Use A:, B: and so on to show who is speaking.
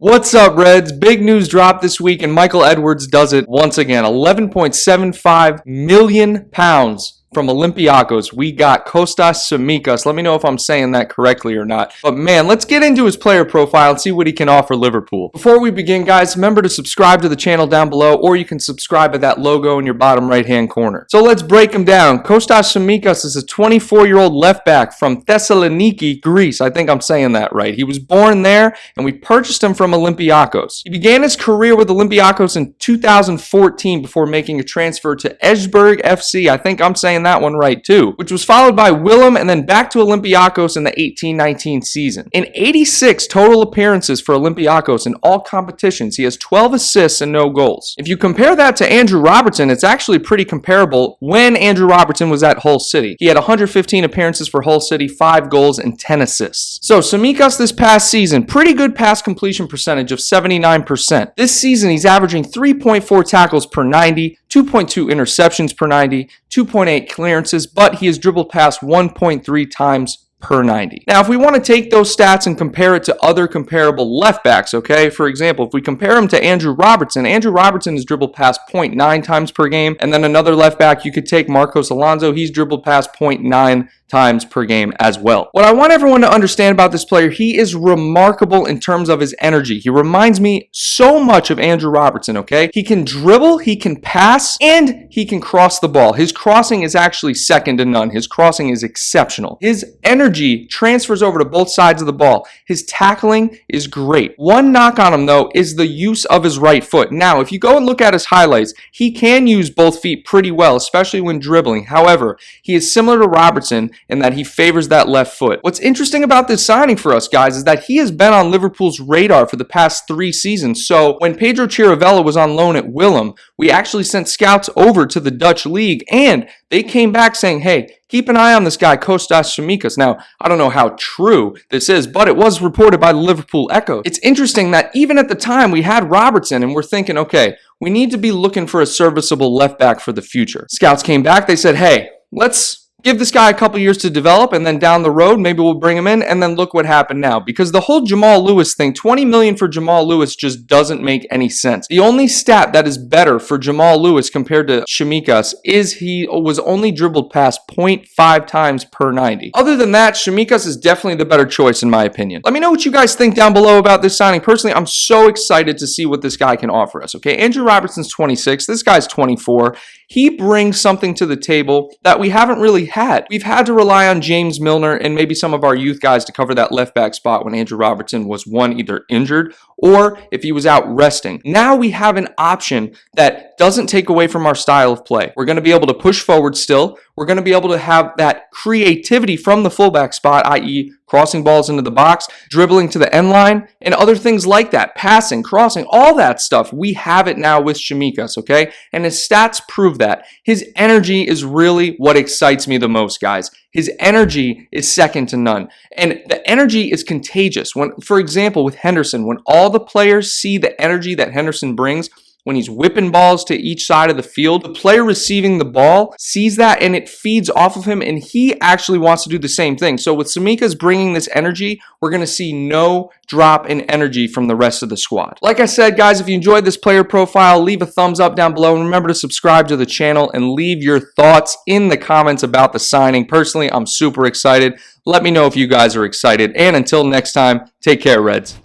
A: What's up, Reds? Big news dropped this week, and Michael Edwards does it once again. £11.75 million from Olympiacos. We got Kostas Tsimikas. Let me know if I'm saying that correctly or not. But man, let's get into his player profile and see what he can offer Liverpool. Before we begin, guys, remember to subscribe to the channel down below, or you can subscribe at that logo in your bottom right-hand corner. So let's break him down. Kostas Tsimikas is a 24-year-old left back from Thessaloniki, Greece. I think I'm saying that right. He was born there, and we purchased him from Olympiacos. He began his career with Olympiacos in 2014 before making a transfer to Esbjerg FC. I think I'm saying that one right too, which was followed by Willem and then back to Olympiacos in the 18-19 season. In 86 total appearances for Olympiacos in all competitions, he has 12 assists and no goals. If you compare that to Andrew Robertson, it's actually pretty comparable when Andrew Robertson was at Hull City. He had 115 appearances for Hull City, 5 goals and 10 assists. So Tsimikas this past season, pretty good pass completion percentage of 79%. This season, he's averaging 3.4 tackles per 90, 2.2 interceptions per 90, 2.8 clearances, but he has dribbled past 1.3 times per 90. Now, if we want to take those stats and compare it to other comparable left backs, okay? For example, if we compare him to Andrew Robertson has dribbled past 0.9 times per game, and then another left back, you could take Marcos Alonso, he's dribbled past 0.9 times per game as well. What I want everyone to understand about this player, he is remarkable in terms of his energy. He reminds me so much of Andrew Robertson, okay? He can dribble, he can pass, and he can cross the ball. His crossing is actually second to none. His crossing is exceptional. His energy transfers over to both sides of the ball. His tackling is great. One knock on him, though, is the use of his right foot. Now, if you go and look at his highlights, he can use both feet pretty well, especially when dribbling. However, he is similar to Robertson in that he favors that left foot. What's interesting about this signing for us, guys, is that he has been on Liverpool's radar for the past 3 seasons. So when Pedro Chiravella was on loan at Willem, we actually sent scouts over to the Dutch league, and they came back saying, hey, keep an eye on this guy, Kostas Tsimikas. Now, I don't know how true this is, but it was reported by the Liverpool Echo. It's interesting that even at the time, we had Robertson, and we're thinking, okay, we need to be looking for a serviceable left back for the future. Scouts came back, they said, hey, let's give this guy a couple years to develop, and then down the road, maybe we'll bring him in, and then look what happened now. Because the whole Jamal Lewis thing, 20 million for Jamal Lewis just doesn't make any sense. The only stat that is better for Jamal Lewis compared to Tsimikas is he was only dribbled past 0.5 times per 90. Other than that, Tsimikas is definitely the better choice in my opinion. Let me know what you guys think down below about this signing. Personally, I'm so excited to see what this guy can offer us, okay? Andrew Robertson's 26, this guy's 24. He brings something to the table that we haven't really had. We've had to rely on James Milner and maybe some of our youth guys to cover that left back spot when Andrew Robertson was either injured or if he was out resting. Now we have an option that doesn't take away from our style of play. We're going to be able to push forward still. We're going to be able to have that creativity from the fullback spot, i.e. crossing balls into the box, dribbling to the end line, and other things like that. Passing, crossing, all that stuff. We have it now with Tsimikas, okay? And his stats prove that. His energy is really what excites me the most, guys. His energy is second to none. And the energy is contagious. When, for example, with Henderson, when all the players see the energy that Henderson brings, when he's whipping balls to each side of the field, the player receiving the ball sees that and it feeds off of him, and he actually wants to do the same thing. So with Tsimikas bringing this energy, we're going to see no drop in energy from the rest of the squad. Like I said, guys, if you enjoyed this player profile, leave a thumbs up down below, and remember to subscribe to the channel and leave your thoughts in the comments about the signing. Personally, I'm super excited. Let me know if you guys are excited, and until next time, take care, Reds.